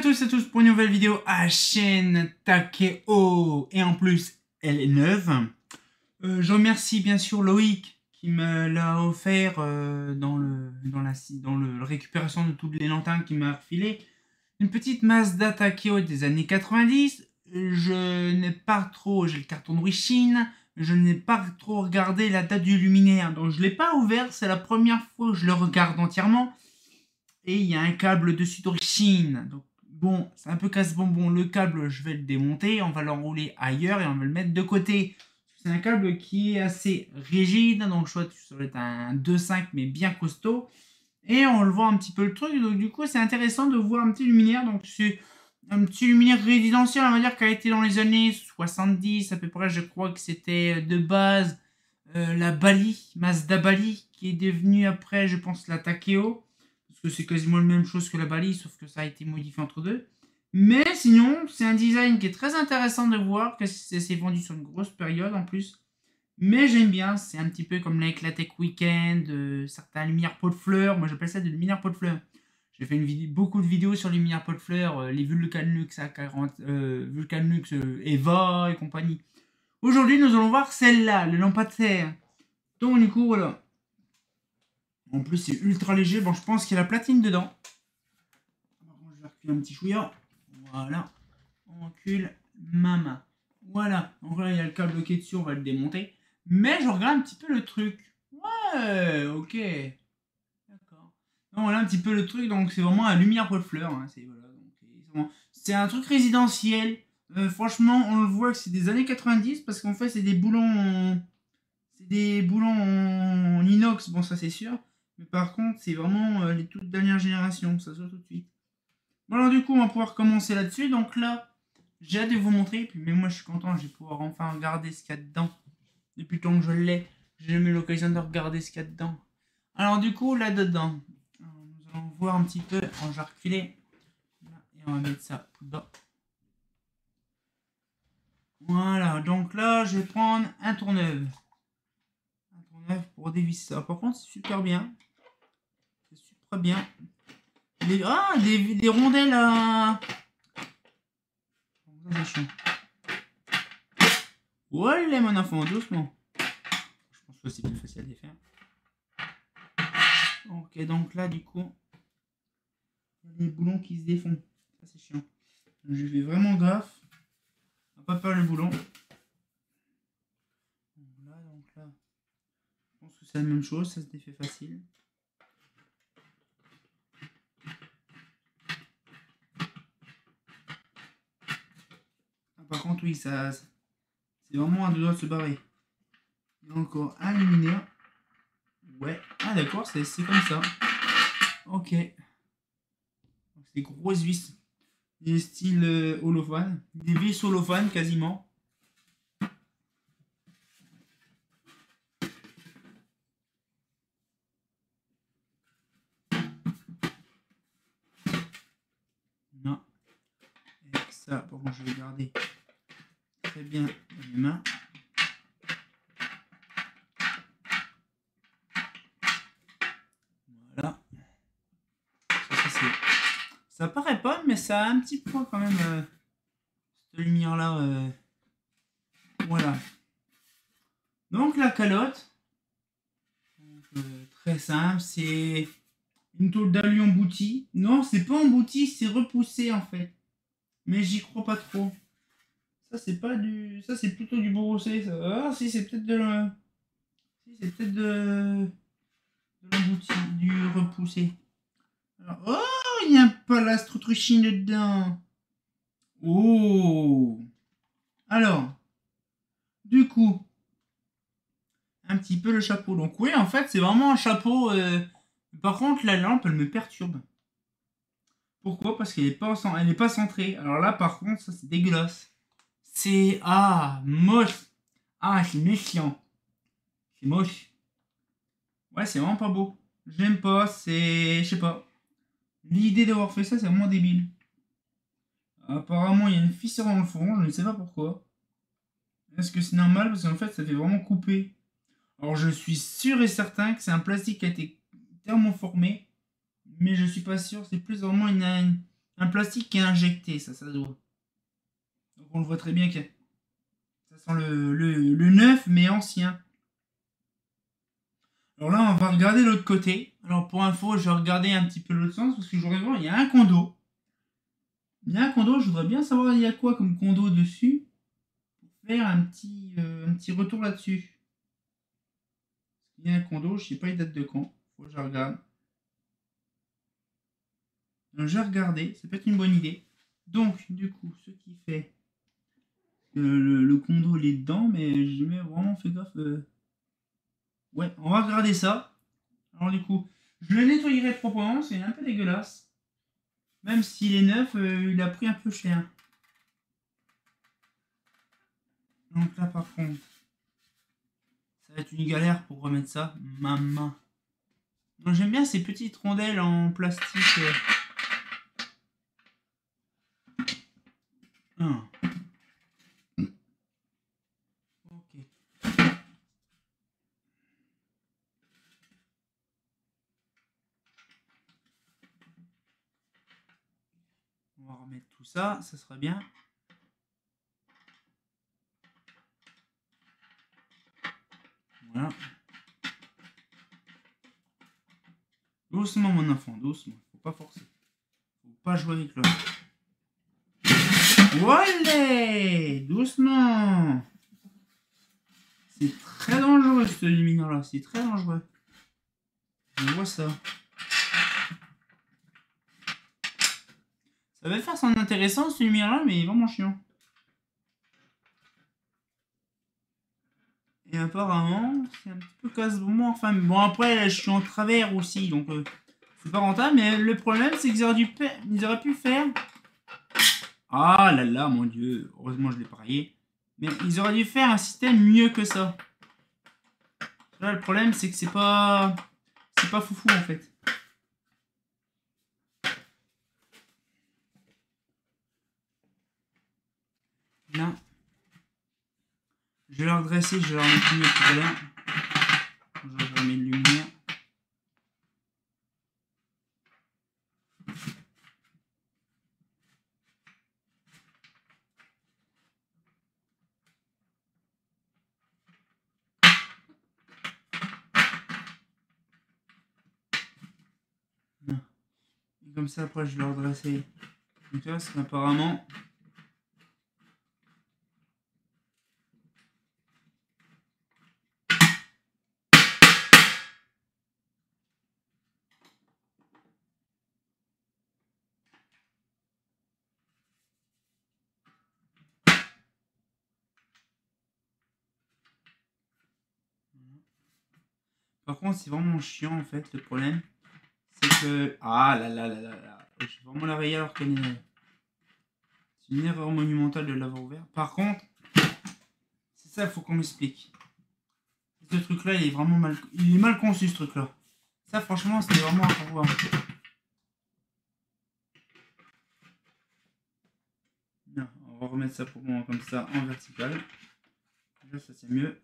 tous et à tous pour une nouvelle vidéo à chaîne Takeo. Et en plus, elle est neuve. Je remercie bien sûr Loïc qui me l'a offert dans la récupération de toutes les lanternes qu'il m'a refilé. Une petite Mazda Takeo des années 90. Je n'ai pas trop, j'ai le carton d'origine. Je n'ai pas trop regardé la date du luminaire. Donc je ne l'ai pas ouvert, c'est la première fois que je le regarde entièrement. Et il y a un câble dessus d'origine. Donc bon, c'est un peu casse-bonbon. Le câble, je vais le démonter, on va l'enrouler ailleurs et on va le mettre de côté. C'est un câble qui est assez rigide, donc je souhaite que ça va être un 2.5 mais bien costaud. Et on le voit un petit peu le truc, donc du coup c'est intéressant de voir un petit luminaire. Donc c'est un petit luminaire résidentiel, on va dire, qui a été dans les années 70 à peu près. Je crois que c'était de base la Bali, Mazda Bali, qui est devenue après, je pense, la Takeo. Parce que c'est quasiment la même chose que la Bali, sauf que ça a été modifié entre deux. Mais sinon, c'est un design qui est très intéressant de voir, que c'est vendu sur une grosse période en plus. Mais j'aime bien, c'est un petit peu comme l'Eclatec Weekend, certains luminaires pot de fleurs. Moi j'appelle ça des luminaires pot de fleurs. J'ai fait beaucoup de vidéos sur les luminaires pot de fleurs, les Vulcanlux A40, Vulcanlux Eva et compagnie. Aujourd'hui, nous allons voir celle-là, le lampadaire. Donc du coup, voilà. En plus, c'est ultra léger. Bon, je pense qu'il y a la platine dedans. Je vais reculer un petit chouïa. Voilà. On recule ma main. Voilà. Donc là, il y a le câble qui est dessus. On va le démonter. Mais je regarde un petit peu le truc. Ouais, ok. D'accord. Donc voilà un petit peu le truc. Donc c'est vraiment un lumière pot de fleurs. Hein. C'est un truc résidentiel. Franchement, on le voit que c'est des années 90 parce qu'en fait, c'est des boulons. C'est des boulons en inox. Bon, ça c'est sûr. Mais par contre, c'est vraiment les toutes dernières générations, ça se voit tout de suite. Bon, alors du coup, on va pouvoir commencer là-dessus. Donc là, j'ai hâte de vous montrer. Puis, mais moi, je suis content, je vais pouvoir enfin regarder ce qu'il y a dedans. Depuis le temps que je l'ai, j'ai jamais eu l'occasion de regarder ce qu'il y a dedans. Alors du coup, là-dedans, nous allons voir un petit peu. On va reculer. Et on va mettre ça tout bas. Voilà, donc là, je vais prendre un tournevis. Un tournevis pour dévisser ça. Par contre, c'est super bien. C'est super bien. Des rondelles à... Ça, c'est chiant. Ouais, mon enfant, doucement. Je pense que c'est plus facile à défaire. Ok, donc là, du coup, il y a des boulons qui se défont. Ça, c'est chiant. Donc, je fais vraiment gaffe à pas perdre le boulon. Donc là, je pense que c'est la même chose, ça se défait facile. Par contre, oui, ça c'est vraiment à deux doigts de se barrer. Il y a encore un luminaire. Ouais. Ah d'accord, c'est comme ça. Ok. C'est des grosses vis. Des styles holophane. Des vis holophane quasiment. Non. Et ça, par contre, je vais garder très bien dans mes mains. Voilà. Ça paraît pas, mais ça a un petit poids quand même. Cette lumière-là. Voilà. Donc la calotte. Très simple, c'est une tôle d'alu emboutie. Non, c'est pas embouti, c'est repoussé en fait. Mais j'y crois pas trop. Ça c'est pas du. Ça c'est plutôt du brossé. Ça. Ah si c'est peut-être de la. Si c'est peut-être de l'embouti, du repoussé. Alors... Oh, il y a un palastre truchine dedans. Oh. Alors, du coup, un petit peu le chapeau. Donc oui, en fait, c'est vraiment un chapeau. Par contre, la lampe, elle me perturbe. Pourquoi? Parce qu'elle n'est pas centrée. Alors là, par contre, ça, c'est dégueulasse. C'est... Ah, moche. Ah, c'est méfiant. C'est moche. Ouais, c'est vraiment pas beau. J'aime pas, c'est... Je sais pas. L'idée d'avoir fait ça, c'est vraiment débile. Apparemment, il y a une fissure dans le fond, je ne sais pas pourquoi. Est-ce que c'est normal? Parce qu'en fait, ça fait vraiment couper. Alors, je suis sûr et certain que c'est un plastique qui a été thermoformé. Mais je suis pas sûr, c'est plus vraiment un plastique qui est injecté, ça se voit. Donc on le voit très bien que ça sent le neuf mais ancien. Alors là, on va regarder l'autre côté. Alors pour info, je vais regarder un petit peu l'autre sens parce que je voudrais voir, il y a un condo. Il y a un condo, je voudrais bien savoir il y a quoi comme condo dessus. Pour faire un petit retour là-dessus. Il y a un condo, je ne sais pas les dates de quand. Faut que je regarde. Donc je vais regarder, ça peut être une bonne idée. Donc, du coup, ce qui fait que le condo il est dedans, mais j'ai vraiment fait gaffe. Ouais, on va regarder ça. Alors du coup, je le nettoyerai proprement, c'est un peu dégueulasse. Même s'il est neuf, il a pris un peu cher. Donc là, par contre, ça va être une galère pour remettre ça. Ma main. Donc j'aime bien ces petites rondelles en plastique. Ah, ok. On va remettre tout ça, ça sera bien. Voilà. Doucement, mon enfant, doucement. Faut pas forcer. Faut pas jouer avec l'autre. Voilà, doucement. C'est très dangereux ce lumineux là, c'est très dangereux. On voit ça. Ça va faire son intéressant ce lumière là, mais il est vraiment chiant. Et apparemment, c'est un petit peu casse-bonbon. Enfin, bon, après, là, je suis en travers aussi, donc c'est pas rentable. Mais le problème, c'est qu'ils auraient pu faire. Ah là là, mon dieu, heureusement, je l'ai parié. Mais ils auraient dû faire un système mieux que ça. Là, le problème, c'est que c'est pas. C'est pas foufou en fait. Là. Je vais le redresser, je vais leur mettre une lumière tout à l'heure. Je remets une lumière. Et comme ça, après, je vais le redresser. Donc là, c'est apparemment. Par contre, c'est vraiment chiant en fait. Le problème, c'est que. Ah là là là là là. J'ai vraiment la rayée alors qu'elle est. C'est une erreur monumentale de l'avoir ouvert. Par contre, c'est ça, il faut qu'on m'explique. Ce truc-là, il est vraiment mal. Il est mal conçu ce truc-là. Ça, franchement, c'est vraiment à revoir. Non, on va remettre ça pour moi comme ça en vertical. Là, ça c'est mieux.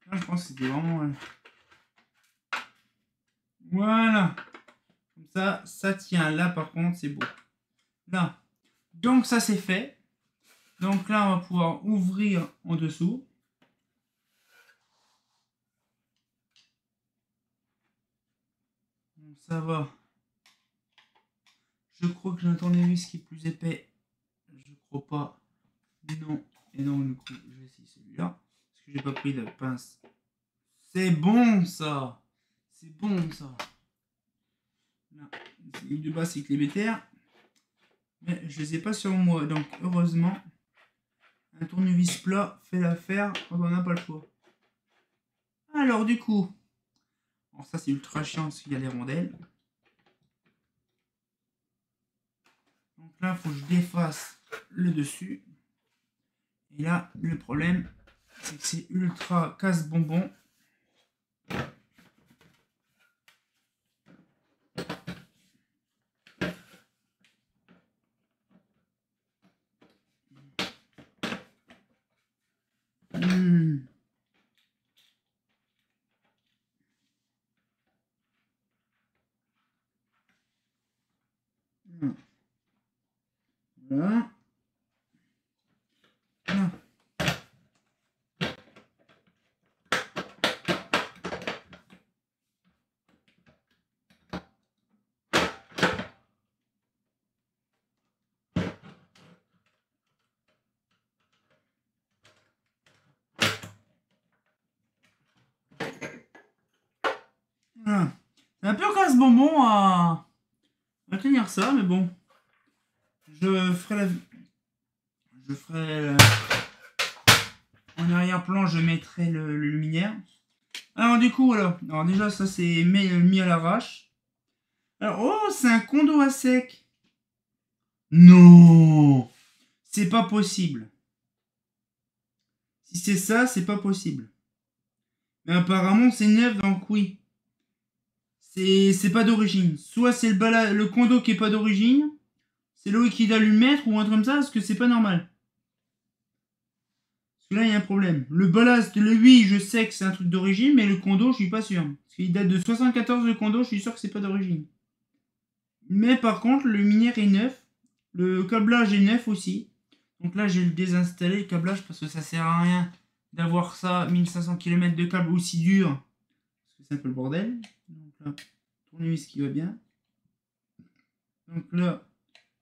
Là, je pense que c'était vraiment. Voilà. Comme ça tient. Là, par contre, c'est beau. Là. Donc, ça, c'est fait. Donc là, on va pouvoir ouvrir en dessous. Donc, ça va. Je crois que j'ai un tournevis qui est plus épais. Je crois pas. Non. Et donc, du coup, je vais essayer celui-là. Parce que j'ai pas pris la pince. C'est bon, ça. C'est bon, ça. Là. Celui de bas, c'est que les bétaires. Mais je les ai pas sur moi. Donc, heureusement, un tournevis plat fait l'affaire quand on n'a pas le choix. Alors, du coup. Alors, ça, c'est ultra chiant parce qu'il y a les rondelles. Donc là, il faut que je défasse le dessus. Et là, le problème, c'est que c'est ultra casse-bonbon. Voilà. Voilà. Voilà. C'est un peu casse-bonbon à tenir ça, mais bon. Je ferai en arrière-plan, je mettrai le luminaire. Alors du coup, alors déjà ça c'est mis à l'arrache. Alors, oh, c'est un condo à sec. Non, c'est pas possible. Si c'est ça, c'est pas possible. Mais apparemment c'est neuf, donc oui. C'est pas d'origine. Soit c'est le condo qui est pas d'origine, c'est Loïc qui doit lui mettre ou un truc comme ça, parce que c'est pas normal. Parce que là, il y a un problème. Le ballast, le 8, je sais que c'est un truc d'origine, mais le condo, je suis pas sûr. Parce qu'il date de 74, le condo, je suis sûr que c'est pas d'origine. Mais par contre, le luminaire est neuf. Le câblage est neuf aussi. Donc là, je vais le désinstaller, le câblage, parce que ça sert à rien d'avoir ça, 1500 km de câble aussi dur. Parce que c'est un peu le bordel. Donc là, tournevis qui va bien. Donc là,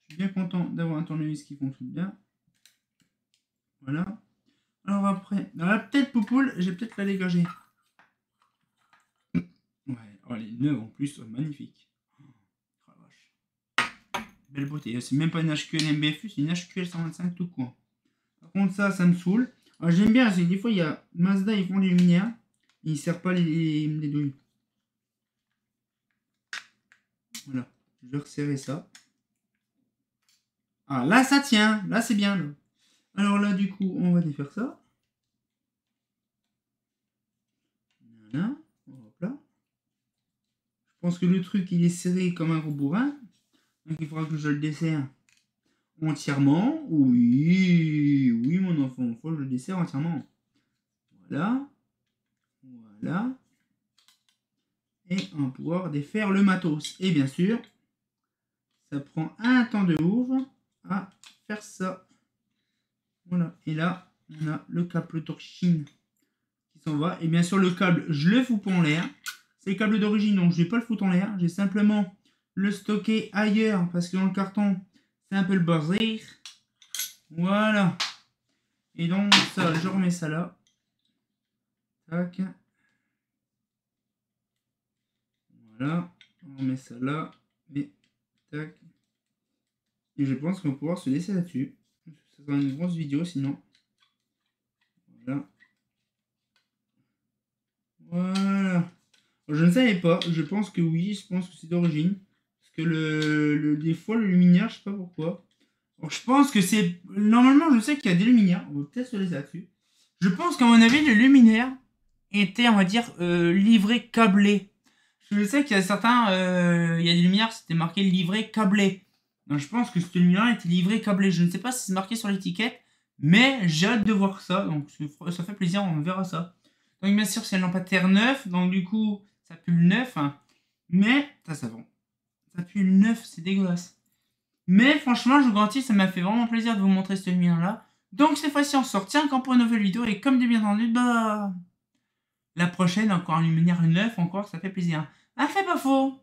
je suis bien content d'avoir un tournevis qui fonctionne bien. Voilà. Alors après, dans la petite poupoule, j'ai peut-être la dégager. Ouais, oh, elle est neuve en plus, magnifique. Oh, la vache. Belle beauté. C'est même pas une HQL MBFU, c'est une HQL 125 tout court. Par contre, ça me saoule. J'aime bien, c'est des fois, il y a Mazda, ils font des luminaires, et ils ne servent pas les douilles. Voilà, je vais resserrer ça. Ah, là, ça tient. Là, c'est bien. Là. Alors là, du coup, on va défaire ça. Voilà. Hop là. Je pense que le truc, il est serré comme un gros bourrin. Donc, il faudra que je le desserre entièrement. Oui, oui, mon enfant. Il faut que je le desserre entièrement. Voilà. Voilà. Et on va pouvoir défaire le matos. Et bien sûr, ça prend un temps de ouf à faire ça. Voilà. Et là, on a le câble d'origine qui s'en va. Et bien sûr, le câble, je le fous pas en l'air. C'est le câble d'origine, donc je vais pas le foutre en l'air. J'ai simplement le stocké ailleurs parce que dans le carton, c'est un peu le bazar. Voilà. Et donc, ça, je remets ça là. Tac. Voilà. On remet ça là. Et tac. Et je pense qu'on va pouvoir se laisser là-dessus. Ça sera une grosse vidéo sinon. Voilà. Voilà. Je ne savais pas. Je pense que oui. Je pense que c'est d'origine. Parce que des fois, le luminaire, je sais pas pourquoi. Alors, je pense que c'est... Normalement, je sais qu'il y a des luminaires. On va peut-être se laisser là-dessus. Je pense qu'à mon avis, le luminaire était, on va dire, livré câblé. Je sais qu'il y a certains... il y a des lumières, c'était marqué livré câblé. Donc, je pense que cette lumière était livrée câblé. Je ne sais pas si c'est marqué sur l'étiquette. Mais j'ai hâte de voir ça. Donc, ça fait plaisir. On verra ça. Donc, bien sûr, c'est un lampadaire neuf. Donc, du coup, ça pue le neuf. Hein. Mais, ça va. Ça pue le neuf. C'est dégueulasse. Mais franchement, je vous garantis, ça m'a fait vraiment plaisir de vous montrer cette lumière-là. Donc cette fois-ci, on se retient encore pour une nouvelle vidéo. Et comme bien entendu, bah... la prochaine, encore une lumière neuf, encore, ça fait plaisir. Ah, fait pas faux!